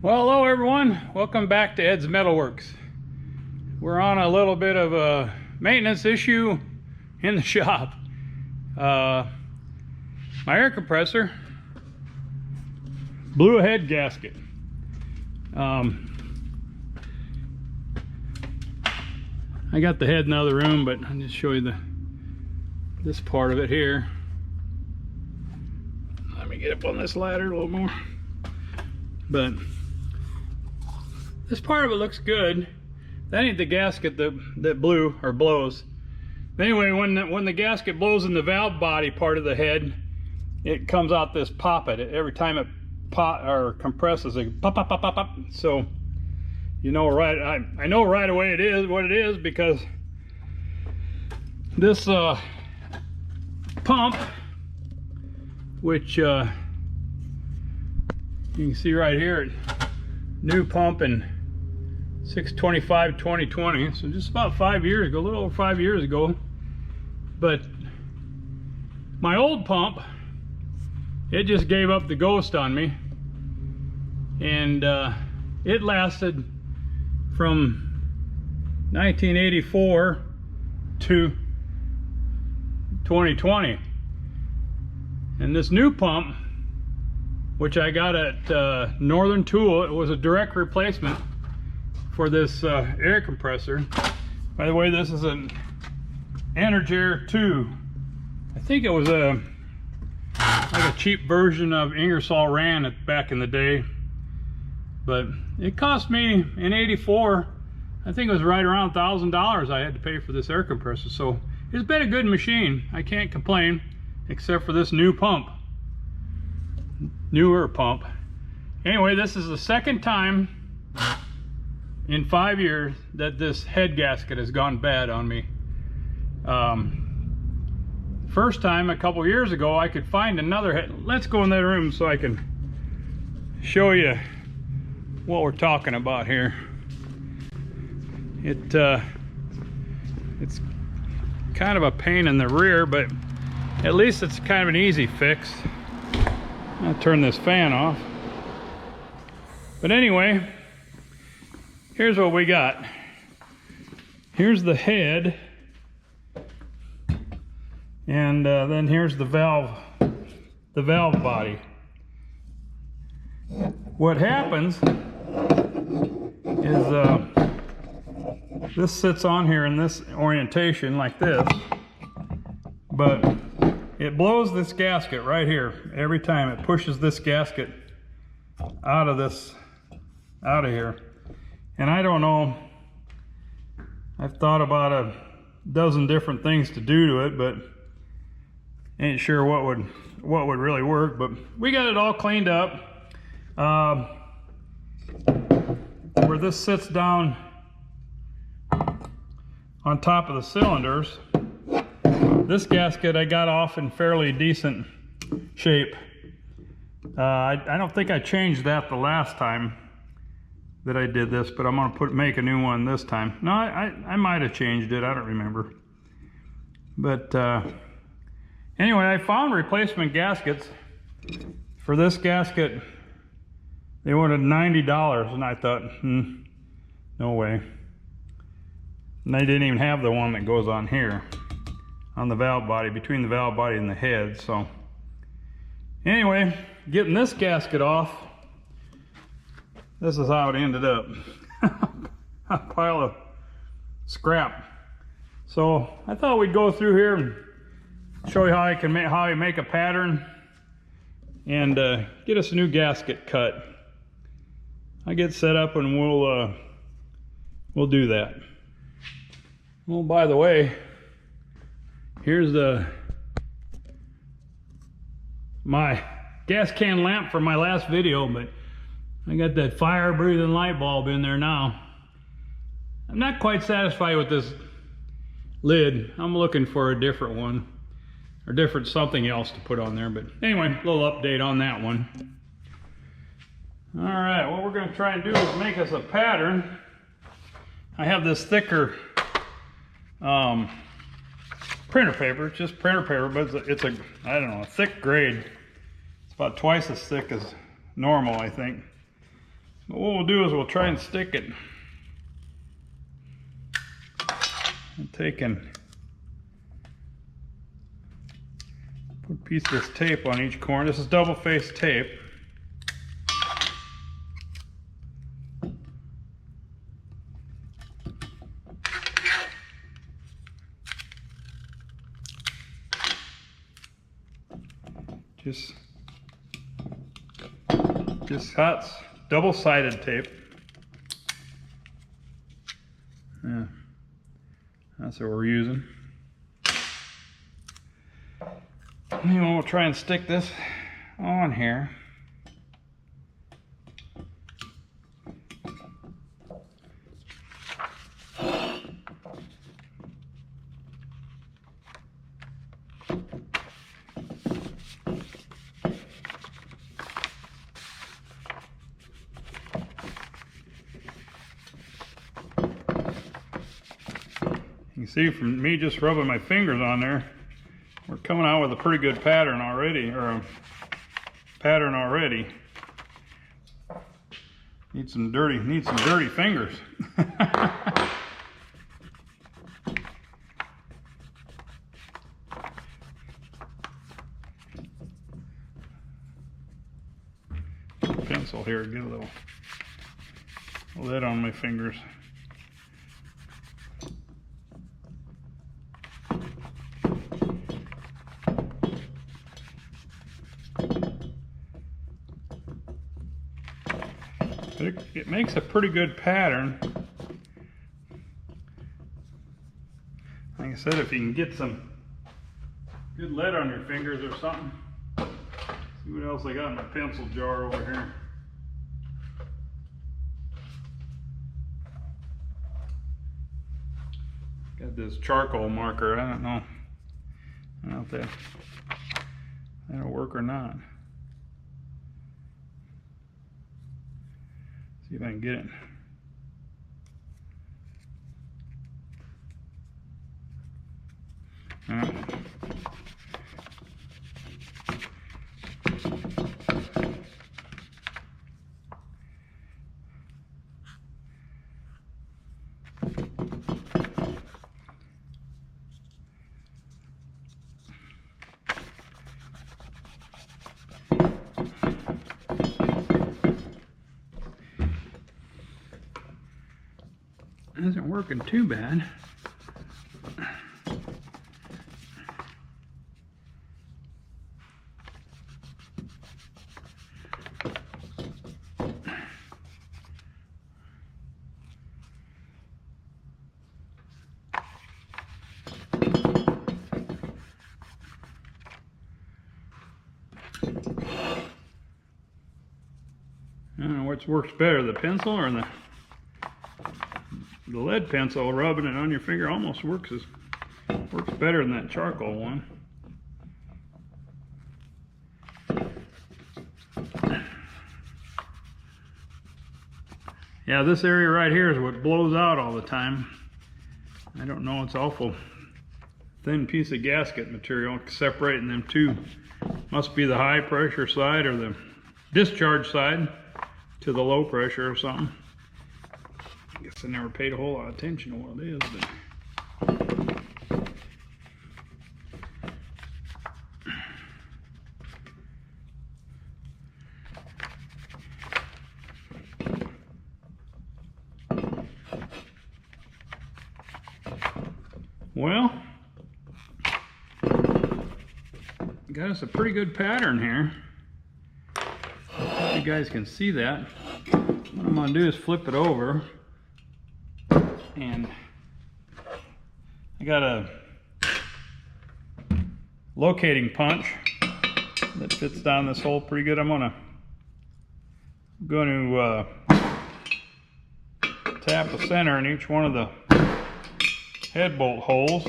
Well, hello everyone. Welcome back to Ed's Metalworks. We're on a little bit of a maintenance issue in the shop. My air compressor blew a head gasket. I got the head in the other room, but I'll just show you this part of it here. Let me get up on this ladder a little more. But this part of it looks good. That ain't the gasket that blew or blows. But anyway, when the gasket blows in the valve body part of the head, it comes out this poppet. Every time it compresses, it pop pop pop pop pop. So you know I know right away it is what it is, because this pump, which you can see right here, new pump in 6/25/2020, so just about 5 years ago, a little over 5 years ago. But my old pump, it just gave up the ghost on me, and it lasted from 1984 to 2020. And this new pump, which I got at Northern Tool, it was a direct replacement for this air compressor. By the way, this is an Energizer 2. I think it was like a cheap version of Ingersoll Rand back in the day, but it cost me in '84, I think it was right around $1,000 I had to pay for this air compressor. So it's been a good machine. I can't complain, except for this new pump. Newer pump. Anyway, this is the second time in 5 years that this head gasket has gone bad on me. First time a couple years ago, I could find another head. Let's go in that room so I can show you what we're talking about here. It's kind of a pain in the rear, but at least it's kind of an easy fix. I'll turn this fan off. But anyway, here's what we got. Here's the head, and then here's the valve body. What happens is this sits on here in this orientation like this, but it blows this gasket right here every time. It pushes this gasket out of here. And I don't know, I've thought about a dozen different things to do to it, but ain't sure what would really work. But we got it all cleaned up. Where this sits down on top of the cylinders, this gasket I got off in fairly decent shape. I don't think I changed that the last time that I did this, but I'm gonna make a new one this time. No, I might have changed it, I don't remember. But anyway, I found replacement gaskets. For this gasket, they wanted $90, and I thought, no way. And they didn't even have the one that goes on here, on the valve body, between the valve body and the head. So anyway, getting this gasket off, this is how it ended up. A pile of scrap. So I thought we'd go through here and show you how I make a pattern and get us a new gasket cut. I get set up and we'll do that. Oh, by the way, here's my gas can lamp from my last video, but I got that fire breathing light bulb in there now. I'm not quite satisfied with this lid. I'm looking for a different one, or different something else to put on there. But anyway, a little update on that one. All right, what we're going to try and do is make us a pattern. I have this thicker printer paper. It's just printer paper, but it's a I don't know, a thick grade. It's about twice as thick as normal, I think. But what we'll do is we'll try and stick it. I'm taking, put a piece of this tape on each corner. This is double-faced tape. Just hot double-sided tape. Yeah, that's what we're using. Anyway, we'll try and stick this on here. You can see from me just rubbing my fingers on there, we're coming out with a pretty good pattern already, Need some dirty fingers. Pencil here, get a little lid on my fingers. It makes a pretty good pattern. Like I said, if you can get some good lead on your fingers or something. See what else I got in my pencil jar over here. Got this charcoal marker. I don't know if that'll work or not. See if I can get it. All right. It isn't working too bad. I don't know which works better, the pencil or the lead pencil. Rubbing it on your finger almost works better than that charcoal one. Yeah, this area right here is what blows out all the time. I don't know, it's awful thin piece of gasket material separating them two. Must be the high pressure side or the discharge side to the low pressure or something. I guess I never paid a whole lot of attention to what it is, but well, got us a pretty good pattern here. Hope you guys can see that. What I'm going to do is flip it over, and I got a locating punch that fits down this hole pretty good. I'm going to tap the center in each one of the head bolt holes.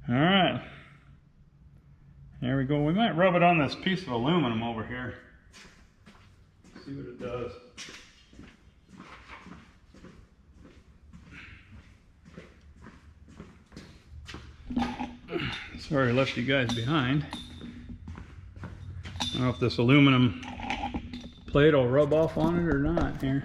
All right, there There we go. We might rub it on this piece of aluminum over here. See what it does. Sorry I left you guys behind. I don't know if this aluminum plate will rub off on it or not here.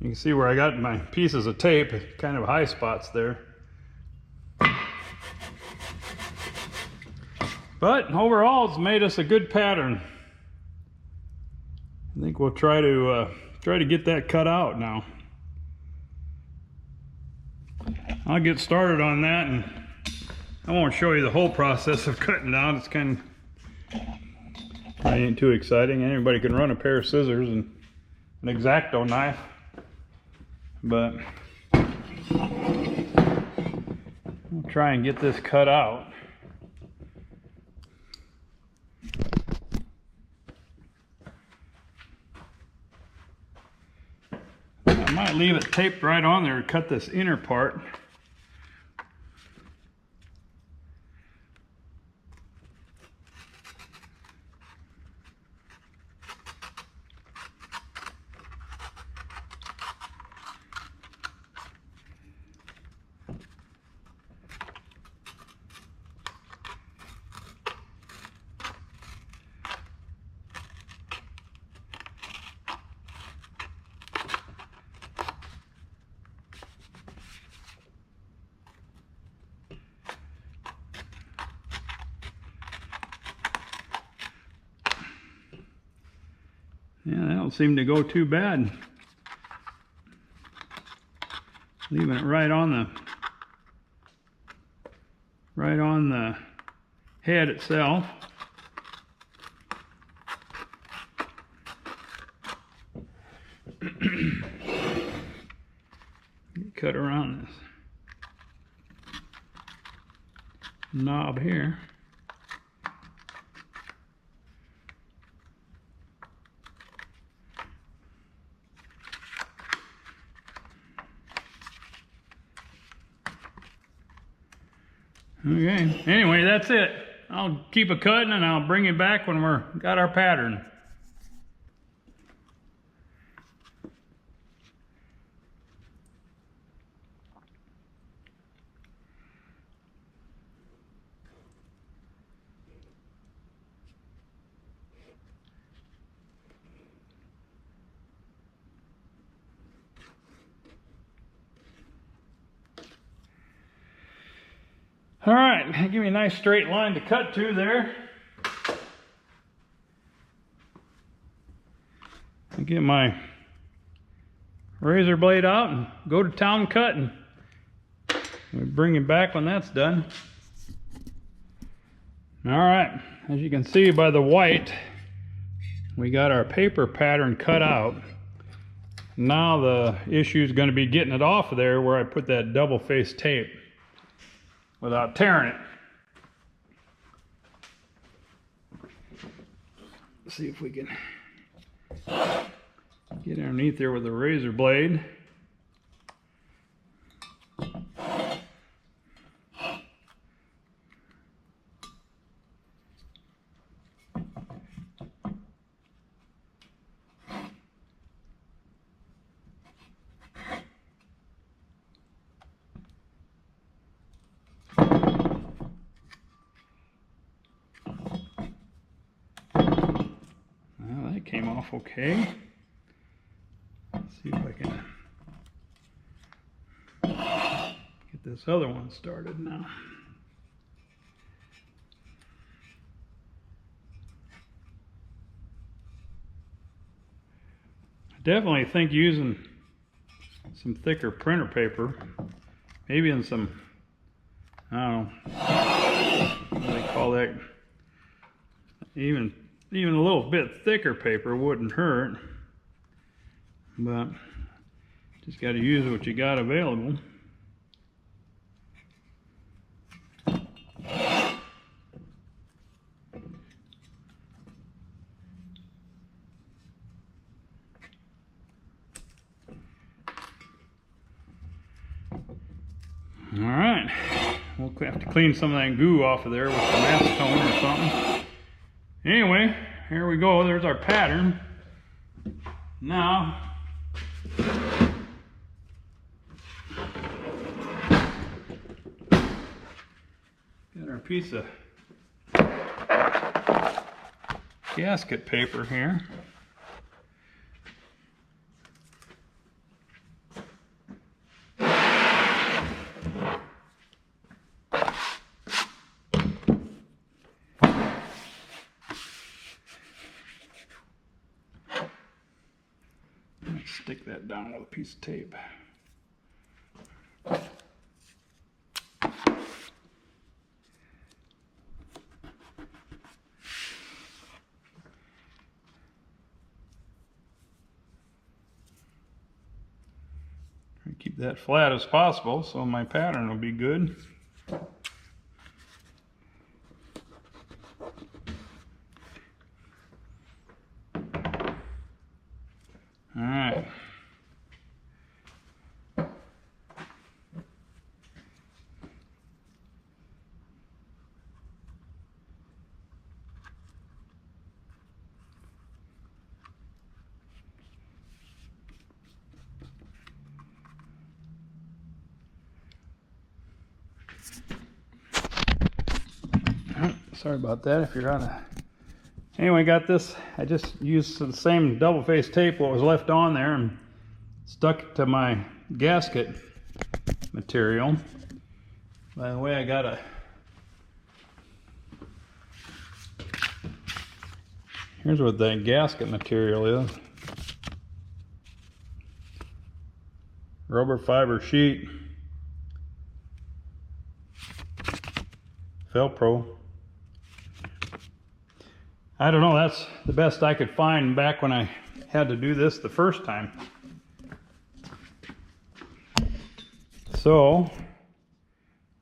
You can see where I got my pieces of tape, kind of high spots there. But overall, it's made us a good pattern. I think we'll try to get that cut out now. I'll get started on that, and I won't show you the whole process of cutting down. It's kind of probably ain't too exciting. Anybody can run a pair of scissors and an X-Acto knife. But we'll try and get this cut out. I might leave it taped right on there and cut this inner part. Yeah, that don't seem to go too bad. Leaving it right on the head itself. Cut around this knob here. Okay, anyway, that's it. I'll keep it cutting and I'll bring it back when we're got our pattern. All right, give me a nice straight line to cut to there. I'll get my razor blade out and go to town cutting. We'll bring it back when that's done. All right, as you can see by the white, we got our paper pattern cut out. Now the issue is going to be getting it off of there where I put that double-faced tape without tearing it. Let's see if we can get underneath there with a razor blade. Came off okay. Let's see if I can get this other one started now. I definitely think using some thicker printer paper, maybe in some, I don't know, what do they call that? Even a little bit thicker paper wouldn't hurt, but just got to use what you got available. All right, we'll have to clean some of that goo off of there with some acetone or something. Anyway, here we go. There's our pattern. Now, got our piece of gasket paper here. Stick that down with a piece of tape. Keep that flat as possible so my pattern will be good. All right. Sorry about that if you're on a... Anyway, got this. I just used the same double-faced tape what was left on there and stuck it to my gasket material. By the way, I got a... Here's what that gasket material is. Rubber fiber sheet. Velcro. I don't know, that's the best I could find back when I had to do this the first time. So,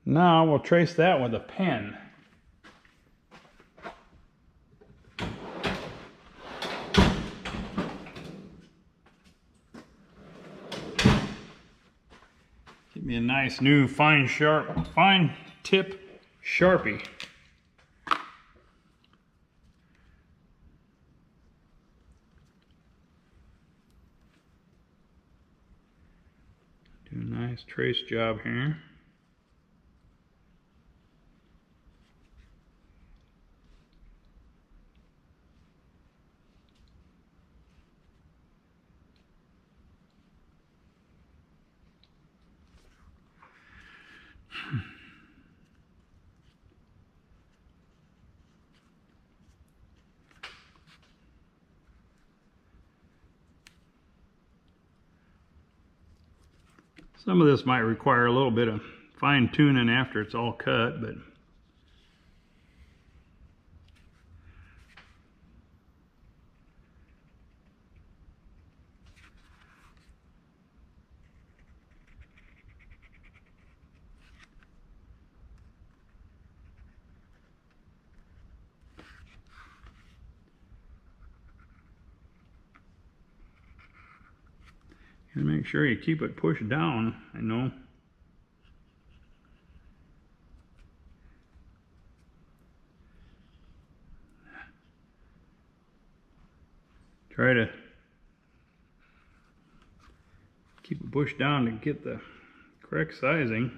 now we'll trace that with a pen. Give me a nice new fine tip Sharpie. Do a nice trace job here. Some of this might require a little bit of fine tuning after it's all cut, but and make sure you keep it pushed down, I know. Try to keep it pushed down to get the correct sizing.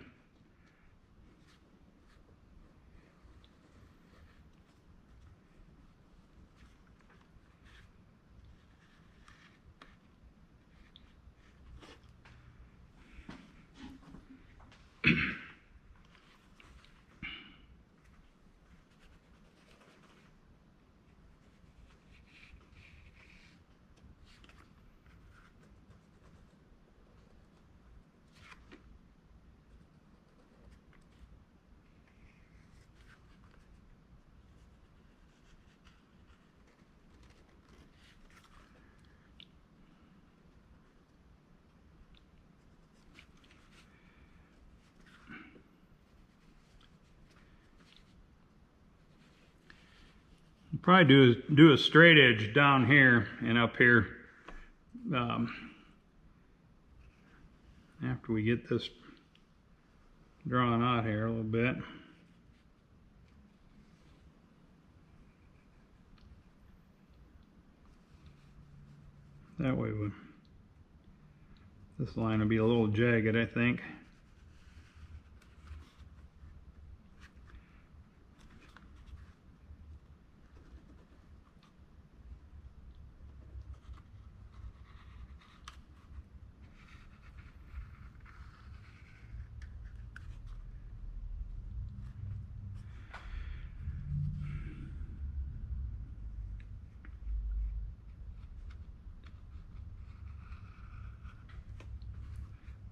Probably do a straight edge down here and up here after we get this drawn out here a little bit. That way this line will be a little jagged, I think.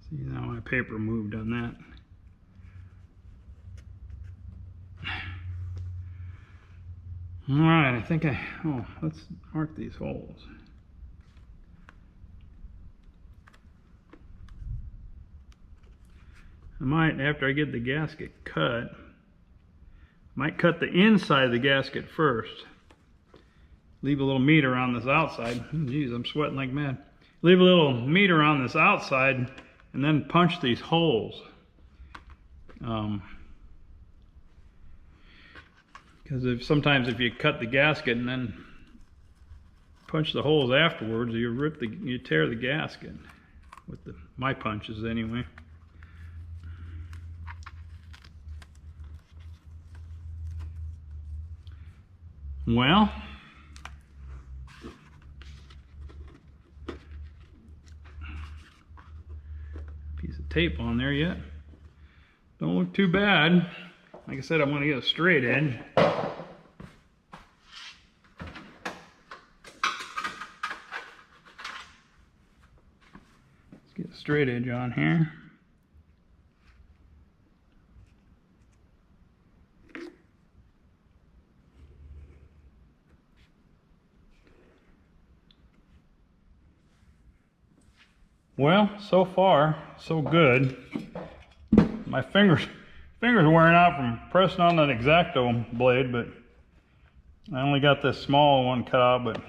See, now my paper moved on that. All right, I think let's mark these holes. I might, after I get the gasket cut, might cut the inside of the gasket first. Leave a little meat around this outside. Geez, I'm sweating like mad. Leave a little meat around this outside and then punch these holes. Because sometimes if you cut the gasket and then punch the holes afterwards, you tear the gasket with my punches anyway. Well, piece of tape on there yet. Don't look too bad. Like I said, I'm going to get a straight edge. Let's get a straight edge on here. Well, so far, so good. My fingers are wearing out from pressing on that X-Acto blade, but I only got this small one cut out, but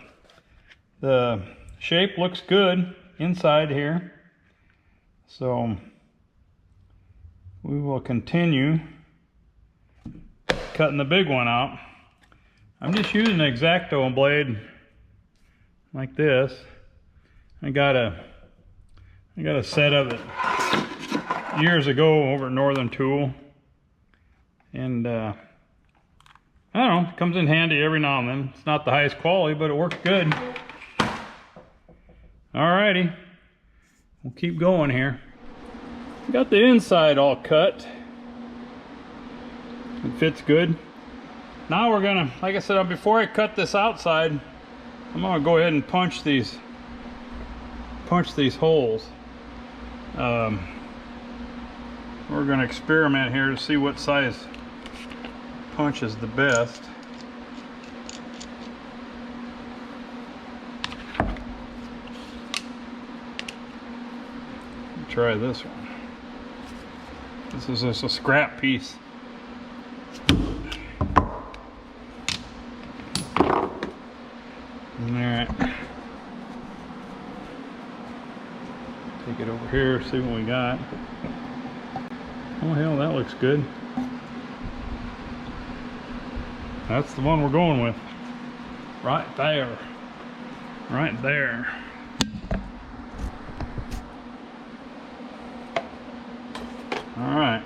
the shape looks good inside here. So we will continue cutting the big one out. I'm just using an X-Acto blade like this. I got a set of it years ago over at Northern Tool, and I don't know, it comes in handy every now and then. It's not the highest quality, but it works good. Alrighty, we'll keep going here. Got the inside all cut. It fits good. Now we're gonna, like I said, before I cut this outside, I'm gonna go ahead and punch these holes. We're going to experiment here to see what size punch is the best. Try this one. This is just a scrap piece. Alright. Take it over here, see what we got. Oh hell, that looks good. That's the one we're going with. Right there. Right there. Alright.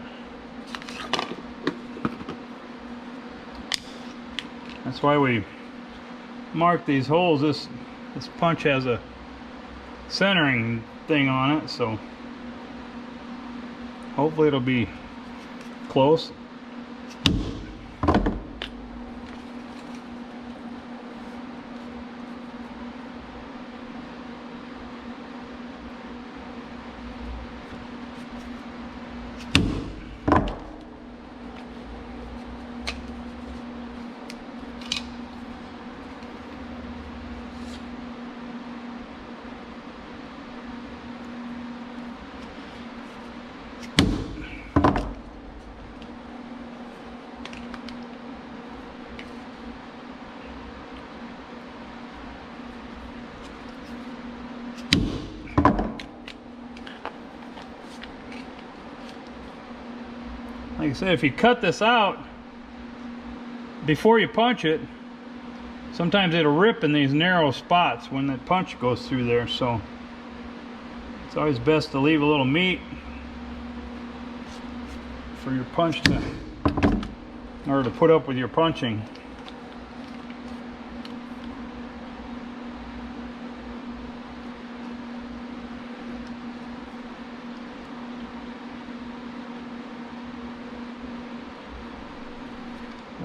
That's why we mark these holes. This punch has a centering thing on it, so hopefully it'll be close. like I said, if you cut this out before you punch it, sometimes it'll rip in these narrow spots when the punch goes through there. So it's always best to leave a little meat for your punch to, or to put up with your punching.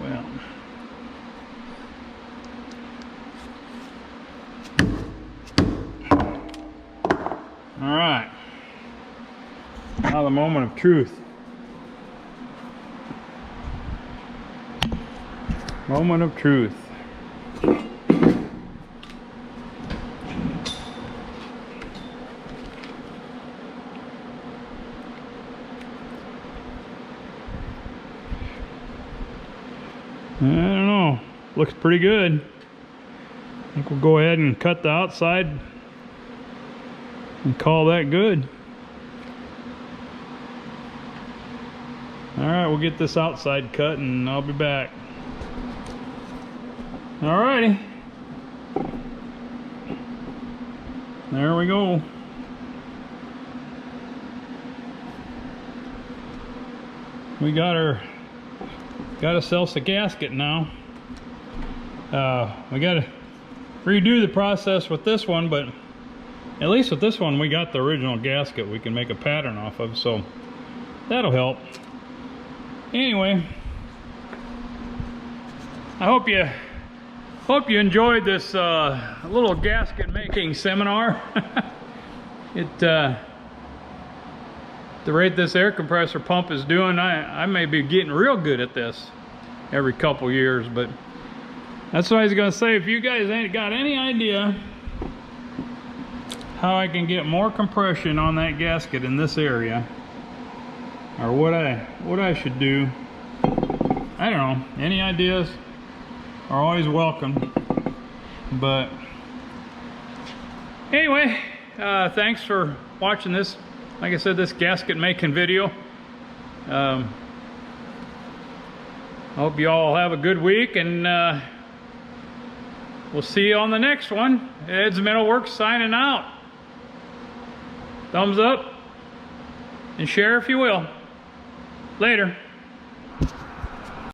Well, all right, now the moment of truth. Moment of truth. I don't know. Looks pretty good. I think we'll go ahead and cut the outside and call that good. All right, we'll get this outside cut and I'll be back. Alrighty, there we go. We got ourselves a gasket now. We got to redo the process with this one, but at least with this one we got the original gasket we can make a pattern off of, so that'll help. Anyway, I hope you enjoyed this little gasket making seminar. The rate this air compressor pump is doing, I may be getting real good at this every couple years, but that's what I was gonna say. If you guys ain't got any idea how I can get more compression on that gasket in this area, or what I should do, I don't know, any ideas are always welcome. But anyway, thanks for watching this, like I said, this gasket making video. I hope you all have a good week, and we'll see you on the next one. Ed's Metalworks signing out. Thumbs up and share if you will. Later.